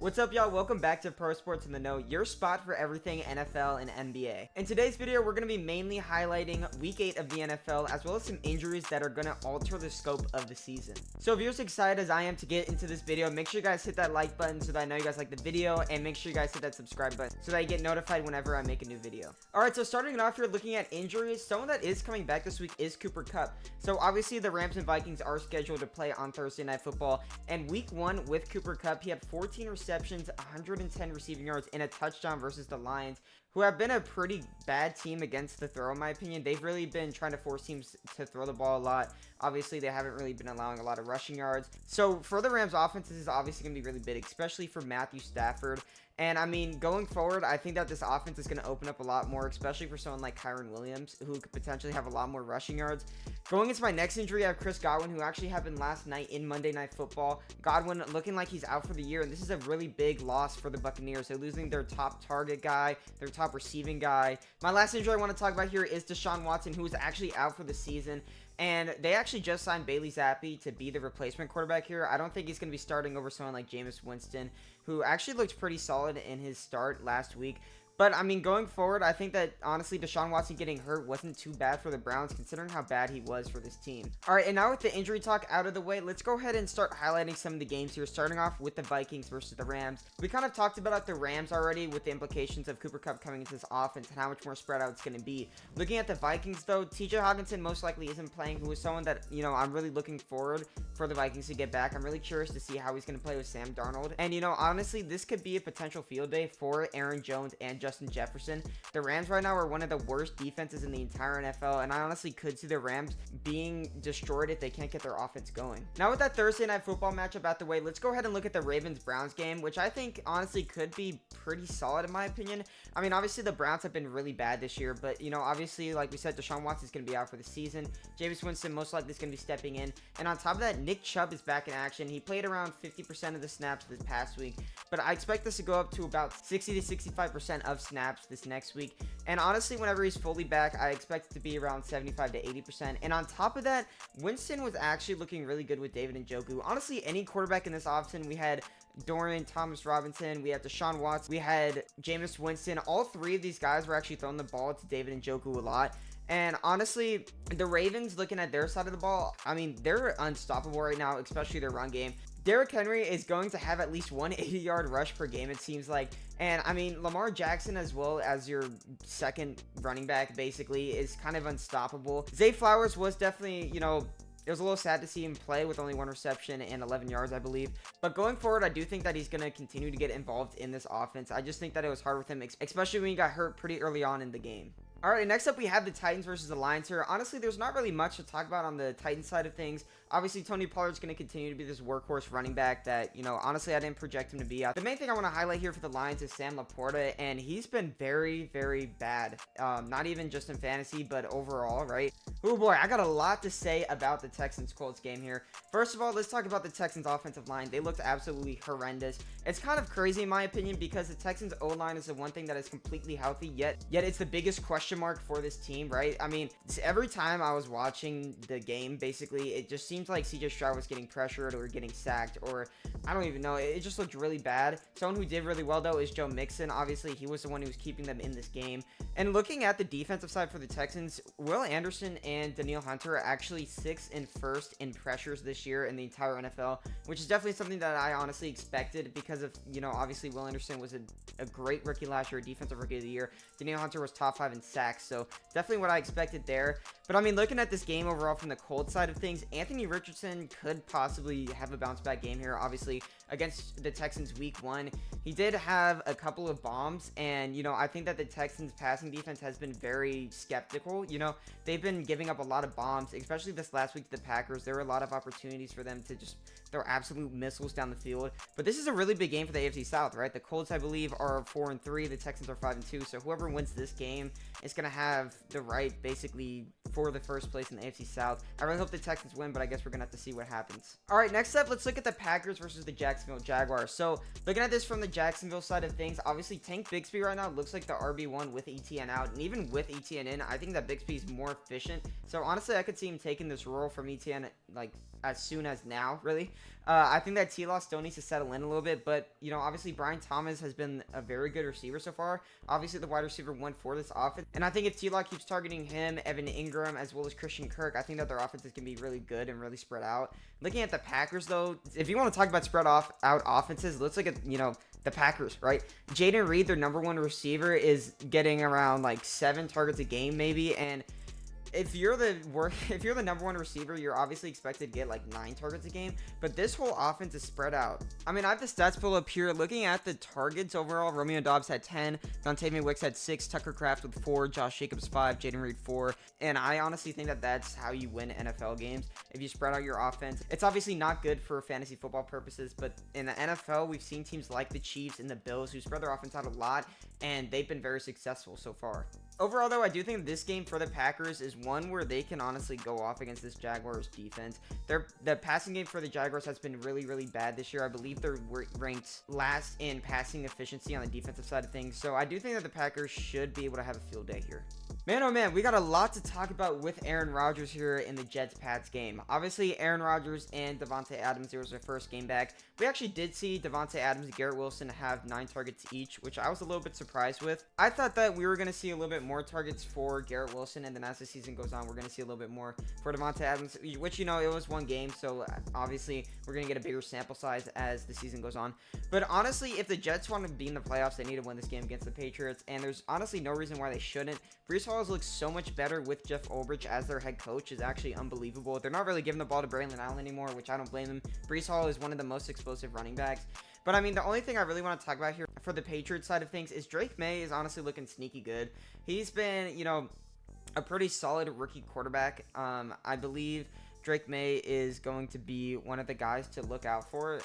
What's up, y'all? Welcome back to Pro Sports in the Know, your spot for everything NFL and NBA. In today's video, we're going to be mainly highlighting Week 8 of the NFL, as well as some injuries that are going to alter the scope of the season. So if you're as excited as I am to get into this video, make sure you guys hit that like button so that I know you guys like the video, and make sure you guys hit that subscribe button so that you get notified whenever I make a new video. Alright, so starting it off here, looking at injuries, someone that is coming back this week is Cooper Kupp. So obviously the Rams and Vikings are scheduled to play on Thursday Night Football, and Week 1 with Cooper Kupp, he had 14 receptions, 110 receiving yards, and a touchdown versus the Lions, who have been a pretty bad team against the throw, in my opinion. They've really been trying to force teams to throw the ball a lot. Obviously, they haven't really been allowing a lot of rushing yards. So for the Rams offense, this is obviously going to be really big, especially for Matthew Stafford. And I mean, going forward, I think that this offense is going to open up a lot more, especially for someone like Kyren Williams, who could potentially have a lot more rushing yards. Going into my next injury, I have Chris Godwin, who actually happened last night in Monday Night Football. Godwin looking like he's out for the year, and this is a really big loss for the Buccaneers. They're losing their top target guy, their top receiving guy. My last injury I want to talk about here is Deshaun Watson, who is actually out for the season. And they actually just signed Bailey Zappi to be the replacement quarterback here. I don't think he's going to be starting over someone like Jameis Winston, who actually looked pretty solid in his start last week. But, I mean, going forward, I think that, honestly, Deshaun Watson getting hurt wasn't too bad for the Browns, considering how bad he was for this team. All right, and now with the injury talk out of the way, let's go ahead and start highlighting some of the games here, starting off with the Vikings versus the Rams. We kind of talked about the Rams already with the implications of Cooper Kupp coming into this offense and how much more spread out it's going to be. Looking at the Vikings, though, TJ Hawkinson most likely isn't playing, who is someone that, I'm really looking forward for the Vikings to get back. I'm really curious to see how he's going to play with Sam Darnold. And, honestly, this could be a potential field day for Aaron Jones and Justin Jefferson. The Rams right now are one of the worst defenses in the entire NFL, and I honestly could see the Rams being destroyed if they can't get their offense going. Now with that Thursday Night Football matchup out the way, let's go ahead and look at the Ravens-Browns game, which I think honestly could be pretty solid in my opinion. I mean, obviously the Browns have been really bad this year, but obviously, like we said, Deshaun Watson is going to be out for the season. Jameis Winston most likely is going to be stepping in, and on top of that, Nick Chubb is back in action. He played around 50% of the snaps this past week, but I expect this to go up to about 60 to 65% of snaps this next week. And honestly, whenever he's fully back, I expect it to be around 75 to 80%. And on top of that, Winston was actually looking really good with David Njoku. Honestly, any quarterback in this offseason, we had Dorian Thomas-Robinson, we had Deshaun Watson, we had Jameis Winston. All three of these guys were actually throwing the ball to David Njoku a lot. And honestly, the Ravens, looking at their side of the ball, I mean, they're unstoppable right now, especially their run game. Derrick Henry is going to have at least one 80-yard rush per game, it seems like. And, I mean, Lamar Jackson, as well as your second running back, basically, is kind of unstoppable. Zay Flowers was definitely, it was a little sad to see him play with only one reception and 11 yards, I believe. But going forward, I do think that he's going to continue to get involved in this offense. I just think that it was hard with him, especially when he got hurt pretty early on in the game. All right, next up we have the Titans versus the Lions here. Honestly, there's not really much to talk about on the Titans side of things. Obviously, Tony Pollard's going to continue to be this workhorse running back that, honestly, I didn't project him to be. The main thing I want to highlight here for the Lions is Sam Laporta, and he's been very, very bad. Not even just in fantasy, but overall, right? Oh boy, I got a lot to say about the Texans-Colts game here. First of all, let's talk about the Texans offensive line. They looked absolutely horrendous. It's kind of crazy in my opinion because the Texans O-line is the one thing that is completely healthy, yet it's the biggest question mark for this team, right? I mean, every time I was watching the game, basically, it just seems like CJ Stroud was getting pressured or getting sacked, or I don't even know. It just looked really bad. Someone who did really well, though, is Joe Mixon. Obviously, he was the one who was keeping them in this game. And looking at the defensive side for the Texans, Will Anderson and Danielle Hunter are actually 6th and 1st in pressures this year in the entire NFL, which is definitely something that I honestly expected because of, obviously Will Anderson was a great rookie last year, defensive rookie of the year. Danielle Hunter was top 5 in sacks, so definitely what I expected there. But I mean, looking at this game overall from the Colts side of things, Anthony Richardson could possibly have a bounce back game here. Obviously, against the Texans week 1, he did have a couple of bombs, and I think that the Texans passing defense has been very skeptical. They've been giving up a lot of bombs, especially this last week to the Packers. There were a lot of opportunities for them to just throw absolute missiles down the field. But this is a really big game for the AFC South, right? The Colts, I believe, are 4-3. The Texans are 5-2. So whoever wins this game is going to have the right, basically, for the first place in the AFC South. I really hope the Texans win, but I guess we're going to have to see what happens. All right, next up, let's look at the Packers versus the Jacksonville Jaguars. So looking at this from the Jacksonville side of things, obviously Tank Bigsby right now looks like the RB1 with ETN out. And even with ETN in, I think that Bigsby is more efficient. So honestly, I could see him taking this role from ETN, like, as soon as now, really. I think that T-Law still needs to settle in a little bit, but, you know, obviously Brian Thomas has been a very good receiver so far. Obviously the wide receiver 1 for this offense. And I think if T-Law keeps targeting him, Evan Ingram, as well as Christian Kirk, I think that their offense is going to be really good and really spread out. Looking at the Packers, though, if you want to talk about spread out offenses, let's look at, you know, the Packers, right? Jaden Reed, their number 1 receiver, is getting around like 7 targets a game, maybe, and if you're the number 1 receiver, you're obviously expected to get like 9 targets a game, but this whole offense is spread out. I mean, I have the stats pulled up here. Looking at the targets overall, Romeo Doubs had 10, Dontayvion Wicks had 6, Tucker Kraft with 4, Josh Jacobs 5, Jaden Reed 4, and I honestly think that that's how you win NFL games. If you spread out your offense, it's obviously not good for fantasy football purposes, but in the NFL, we've seen teams like the Chiefs and the Bills who spread their offense out a lot, and they've been very successful so far. Overall, though, I do think this game for the Packers is one where they can honestly go off against this Jaguars defense. The passing game for the Jaguars has been really, really bad this year. I believe they're ranked last in passing efficiency on the defensive side of things. So I do think that the Packers should be able to have a field day here. Man, oh man, we got a lot to talk about with Aaron Rodgers here in the Jets-Pats game. Obviously, Aaron Rodgers and Davante Adams, it was their first game back. We actually did see Davante Adams and Garrett Wilson have 9 targets each, which I was a little bit surprised with. I thought that we were going to see a little bit more targets for Garrett Wilson, and then as the season goes on, we're going to see a little bit more for Davante Adams, which, you know, it was one game, so obviously we're going to get a bigger sample size as the season goes on. But honestly, if the Jets want to be in the playoffs, they need to win this game against the Patriots, and there's honestly no reason why they shouldn't. Breece Hall has looked so much better with Jeff Ulbrich as their head coach. Is actually unbelievable. They're not really giving the ball to Braylon Allen anymore, which I don't blame him. Breece Hall is one of the most explosive running backs. But I mean, the only thing I really want to talk about here for the Patriots side of things is Drake May is honestly looking sneaky good. He's been, you know, a pretty solid rookie quarterback. I believe Drake May is going to be one of the guys to look out for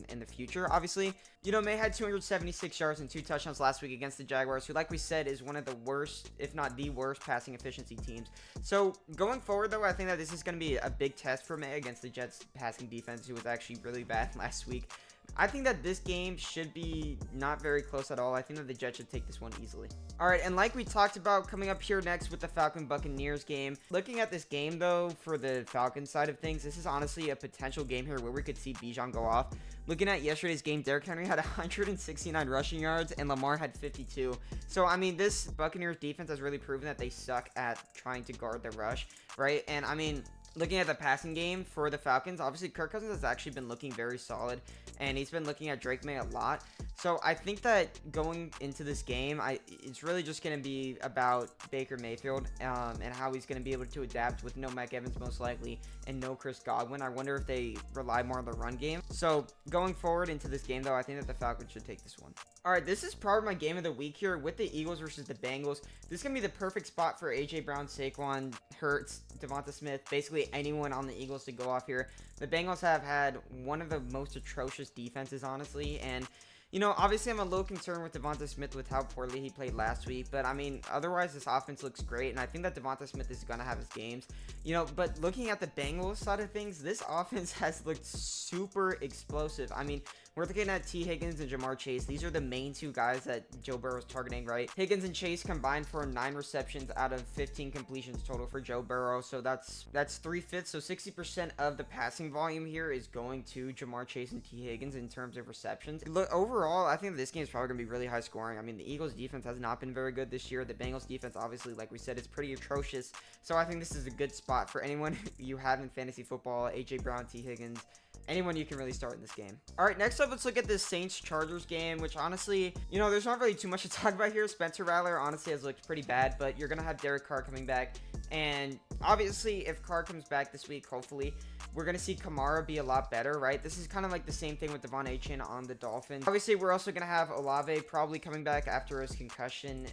in the future. Obviously, you know, May had 276 yards and 2 touchdowns last week against the Jaguars, who, like we said, is one of the worst, if not the worst, passing efficiency teams. So going forward, though, I think that this is going to be a big test for May against the Jets passing defense, who was actually really bad last week. I think that this game should be not very close at all. I think that the Jets should take this one easily. All right, and like we talked about, coming up here next with the Falcon-Buccaneers game. Looking at this game, though, for the Falcons side of things, this is honestly a potential game here where we could see Bijan go off. Looking at yesterday's game, Derrick Henry had 169 rushing yards, and Lamar had 52. So, I mean, this Buccaneers defense has really proven that they suck at trying to guard the rush, right? And, I mean, looking at the passing game for the Falcons, obviously Kirk Cousins has actually been looking very solid, and he's been looking at Drake May a lot. So I think that going into this game, it's really just going to be about Baker Mayfield and how he's going to be able to adapt with no Mike Evans most likely and no Chris Godwin. I wonder if they rely more on the run game. So going forward into this game, though, I think that the Falcons should take this one. All right, this is probably my game of the week here with the Eagles versus the Bengals. This is going to be the perfect spot for A.J. Brown, Saquon, Hurts, Devonta Smith, basically anyone on the Eagles to go off here. The Bengals have had one of the most atrocious defenses, honestly, and you know, obviously I'm a little concerned with Devonta Smith with how poorly he played last week, but I mean, otherwise this offense looks great, and I think that Devonta Smith is going to have his games, you know, but looking at the Bengals side of things, this offense has looked super explosive. I mean, we're looking at T. Higgins and Jamar Chase. These are the main 2 guys that Joe Burrow is targeting, right? Higgins and Chase combined for 9 receptions out of 15 completions total for Joe Burrow. So that's 3/5. So 60% of the passing volume here is going to Jamar Chase and T. Higgins in terms of receptions. Look, overall, I think this game is probably going to be really high scoring. I mean, the Eagles defense has not been very good this year. The Bengals defense, obviously, like we said, is pretty atrocious. So I think this is a good spot for anyone you have in fantasy football. A.J. Brown, T. Higgins, anyone you can really start in this game. All right, next up, let's look at this Saints-Chargers game, which honestly, you know, there's not really too much to talk about here. Spencer Rattler honestly has looked pretty bad, but you're going to have Derek Carr coming back. And obviously, if Carr comes back this week, hopefully, we're going to see Kamara be a lot better, right? This is kind of like the same thing with Devon Achane on the Dolphins. Obviously, we're also going to have Olave probably coming back after his concussion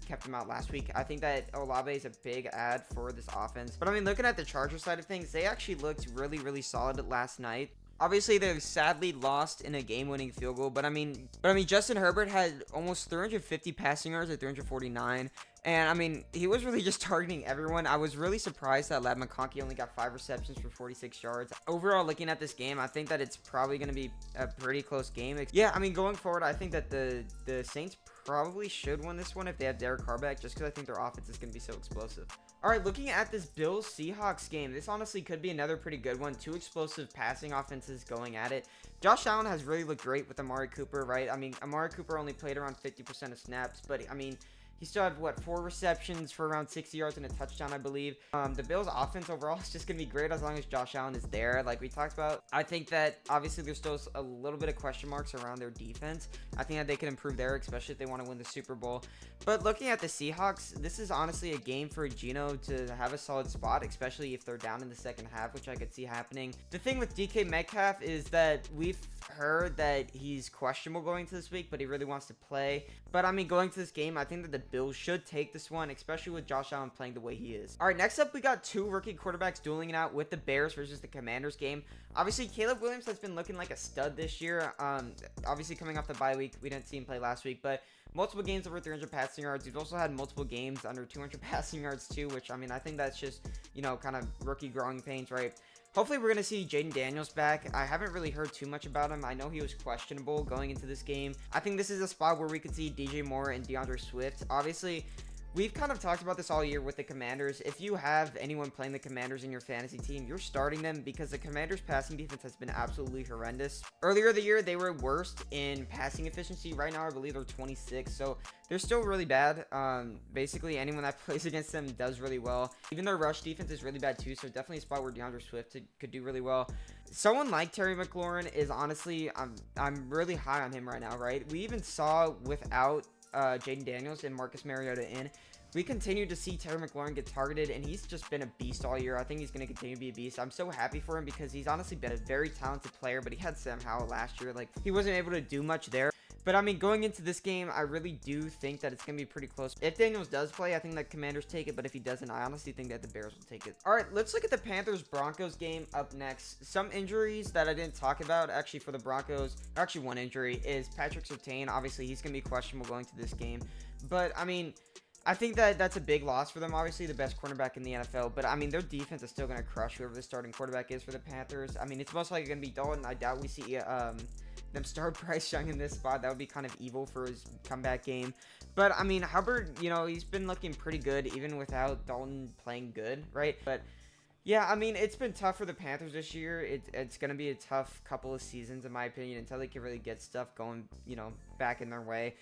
kept him out last week. I think that Olave is a big add for this offense. But I mean, looking at the Chargers side of things, they actually looked really, really solid last night. Obviously, they sadly lost in a game-winning field goal, but I mean, Justin Herbert had almost 350 passing yards at 349, and I mean, he was really just targeting everyone. I was really surprised that Ladd McConkey only got 5 receptions for 46 yards. Overall, looking at this game, I think that it's probably going to be a pretty close game. Yeah, I mean, going forward, I think that the Saints probably should win this one if they have Derek Carr back, just because I think their offense is going to be so explosive. All right, looking at this Bills-Seahawks game, this honestly could be another pretty good one. Two explosive passing offenses going at it. Josh Allen has really looked great with Amari Cooper, right? I mean, Amari Cooper only played around 50% of snaps, but I mean, he still had, what, 4 receptions for around 60 yards and a touchdown, I believe. The Bills' offense overall is just going to be great as long as Josh Allen is there, like we talked about. I think that, obviously, there's still a little bit of question marks around their defense. I think that they can improve there, especially if they want to win the Super Bowl. But looking at the Seahawks, this is honestly a game for Geno to have a solid spot, especially if they're down in the second half, which I could see happening. The thing with DK Metcalf is that we've heard that he's questionable going to this week, but he really wants to play. But I mean, going to this game, I think that the Bills should take this one, especially with Josh Allen playing the way he is. All right, next up, we got two rookie quarterbacks dueling it out with the Bears versus the Commanders game. Obviously, Caleb Williams has been looking like a stud this year. Obviously, coming off the bye week, we didn't see him play last week, but multiple games over 300 passing yards. He's also had multiple games under 200 passing yards too, which, I mean, I think that's just, you know, kind of rookie growing pains, right? Hopefully, we're going to see Jaden Daniels back. I haven't really heard too much about him. I know he was questionable going into this game. I think this is a spot where we could see DJ Moore and DeAndre Swift. Obviously, we've kind of talked about this all year with the Commanders. If you have anyone playing the Commanders in your fantasy team, you're starting them because the Commanders' passing defense has been absolutely horrendous. Earlier in the year, they were worst in passing efficiency. Right now, I believe they're 26, so they're still really bad. Basically, anyone that plays against them does really well. Even their rush defense is really bad too, so definitely a spot where DeAndre Swift could do really well. Someone like Terry McLaurin is honestly, I'm really high on him right now, right? We even saw without Jaden Daniels and Marcus Mariota in, we continue to see Terry McLaurin get targeted, and he's just been a beast all year. I think he's going to continue to be a beast. I'm so happy for him because he's honestly been a very talented player, but he had Sam Howell last year. Like, he wasn't able to do much there. But, I mean, going into this game, I really do think that it's going to be pretty close. If Daniels does play, I think that Commanders take it. But if he doesn't, I honestly think that the Bears will take it. All right, let's look at the Panthers-Broncos game up next. Some injuries that I didn't talk about, actually, for the Broncos. Actually, one injury is Patrick Surtain. Obviously, he's going to be questionable going to this game. But, I mean, I think that that's a big loss for them. Obviously, the best quarterback in the NFL. But, I mean, their defense is still going to crush whoever the starting quarterback is for the Panthers. I mean, it's most likely going to be Dalton. I doubt we see them start Bryce Young in this spot. That would be kind of evil for his comeback game. But, I mean, Hubbard, you know, he's been looking pretty good even without Dalton playing good, right? But, yeah, I mean, it's been tough for the Panthers this year. It's going to be a tough couple of seasons, in my opinion, until they can really get stuff going, you know, back in their way.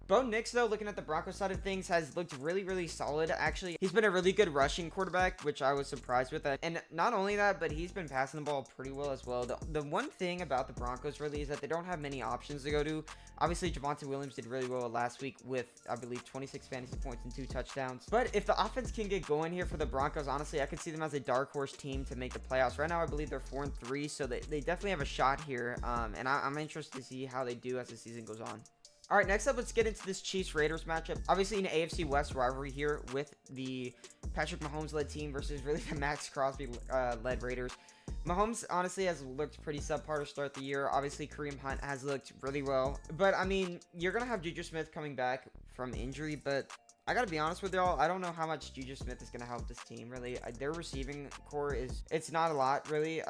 Bo Nix, though, looking at the Broncos side of things, has looked really, really solid. Actually, he's been a really good rushing quarterback, which I was surprised with. And not only that, but he's been passing the ball pretty well as well. The one thing about the Broncos, really, is that they don't have many options to go to. Obviously, Javonte Williams did really well last week with, I believe, 26 fantasy points and 2 touchdowns. But if the offense can get going here for the Broncos, honestly, I could see them as a dark horse team to make the playoffs. Right now, I believe they're 4-3, so they definitely have a shot here. And I'm interested to see how they do as the season goes on. All right, next up, let's get into this Chiefs-Raiders matchup. Obviously, an AFC West rivalry here with the Patrick Mahomes-led team versus really the Max Crosby-led Raiders. Mahomes, honestly, has looked pretty subpar to start the year. Obviously, Kareem Hunt has looked really well. But, I mean, you're going to have Juju Smith coming back from injury, but I got to be honest with y'all, I don't know how much Juju Smith is going to help this team, really. Their receiving core it's not a lot, really.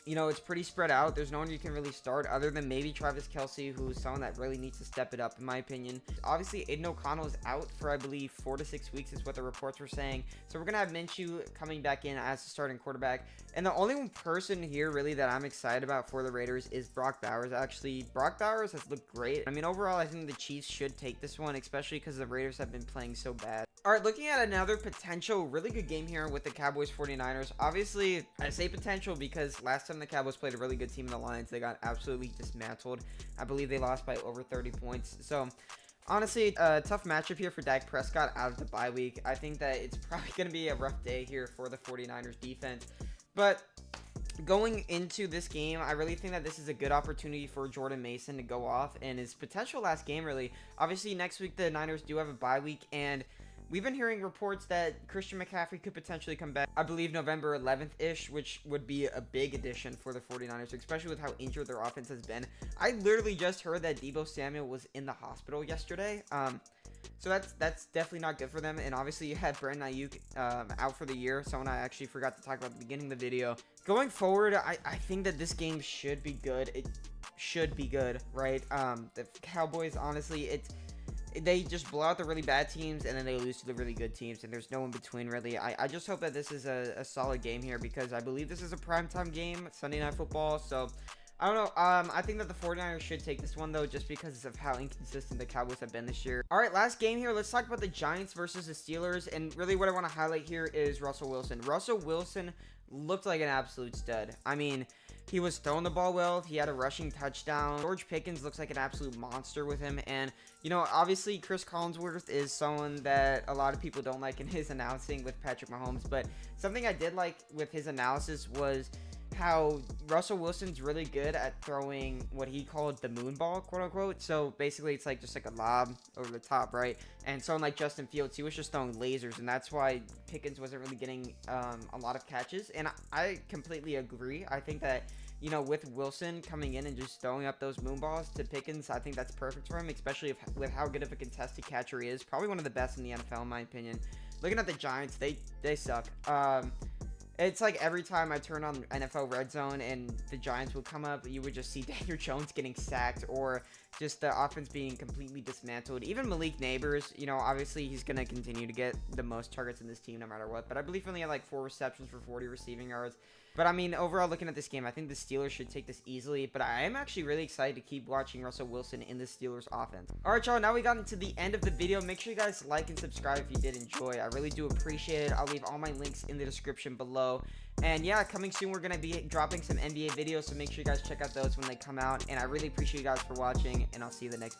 You know, it's pretty spread out. There's no one you can really start other than maybe Travis Kelce, who's someone that really needs to step it up, in my opinion. Obviously, Aiden O'Connell is out for, I believe, 4 to 6 weeks is what the reports were saying. So we're going to have Minshew coming back in as the starting quarterback. And the only one person here, really, that I'm excited about for the Raiders is Brock Bowers. Actually, Brock Bowers has looked great. I mean, overall, I think the Chiefs should take this one, especially because the Raiders have been playing so bad. All right, looking at another potential really good game here with the Cowboys 49ers. Obviously, I say potential because last time the Cowboys played a really good team in the Lions, they got absolutely dismantled. I believe they lost by over 30 points. So, honestly, a tough matchup here for Dak Prescott out of the bye week. I think that it's probably going to be a rough day here for the 49ers defense. But going into this game, I really think that this is a good opportunity for Jordan Mason to go off in his potential last game, really. Obviously, next week, the Niners do have a bye week, and we've been hearing reports that Christian McCaffrey could potentially come back, I believe November 11th-ish, which would be a big addition for the 49ers, especially with how injured their offense has been. I literally just heard that Deebo Samuel was in the hospital yesterday. So that's definitely not good for them. And obviously you had Brandon Ayuk out for the year, someone I actually forgot to talk about at the beginning of the video. Going forward, I think that this game should be good. It should be good, right? The Cowboys, honestly, they just blow out the really bad teams and then they lose to the really good teams, and there's no in between really. I just hope that this is a solid game here, because I believe this is a primetime game, Sunday Night Football. So I don't know. I think that the 49ers should take this one, though, just because of how inconsistent the Cowboys have been this year. All right, last game here. Let's talk about the Giants versus the Steelers. And really what I want to highlight here is Russell Wilson. Russell Wilson looked like an absolute stud. I mean, he was throwing the ball well. He had a rushing touchdown. George Pickens looks like an absolute monster with him. And, you know, obviously Chris Collinsworth is someone that a lot of people don't like in his announcing with Patrick Mahomes. But something I did like with his analysis was how Russell Wilson's really good at throwing what he called the moon ball, quote unquote. So basically it's like just like a lob over the top, right? And someone like Justin Fields, he was just throwing lasers, and that's why Pickens wasn't really getting a lot of catches. And I completely agree. I think that, you know, with Wilson coming in and just throwing up those moon balls to Pickens, I think that's perfect for him, especially with how good of a contested catcher he is. Probably one of the best in the NFL, in my opinion. Looking at the Giants, they suck. It's like every time I turn on NFL Red Zone and the Giants would come up, you would just see Daniel Jones getting sacked, or just the offense being completely dismantled. Even Malik Neighbors, you know, obviously he's going to continue to get the most targets in this team no matter what. But I believe he only had like 4 receptions for 40 receiving yards. But I mean, overall, looking at this game, I think the Steelers should take this easily. But I am actually really excited to keep watching Russell Wilson in the Steelers offense. All right, y'all, now we got into the end of the video. Make sure you guys like and subscribe if you did enjoy. I really do appreciate it. I'll leave all my links in the description below. And yeah, coming soon, we're going to be dropping some NBA videos, so make sure you guys check out those when they come out. And I really appreciate you guys for watching, and I'll see you in the next video.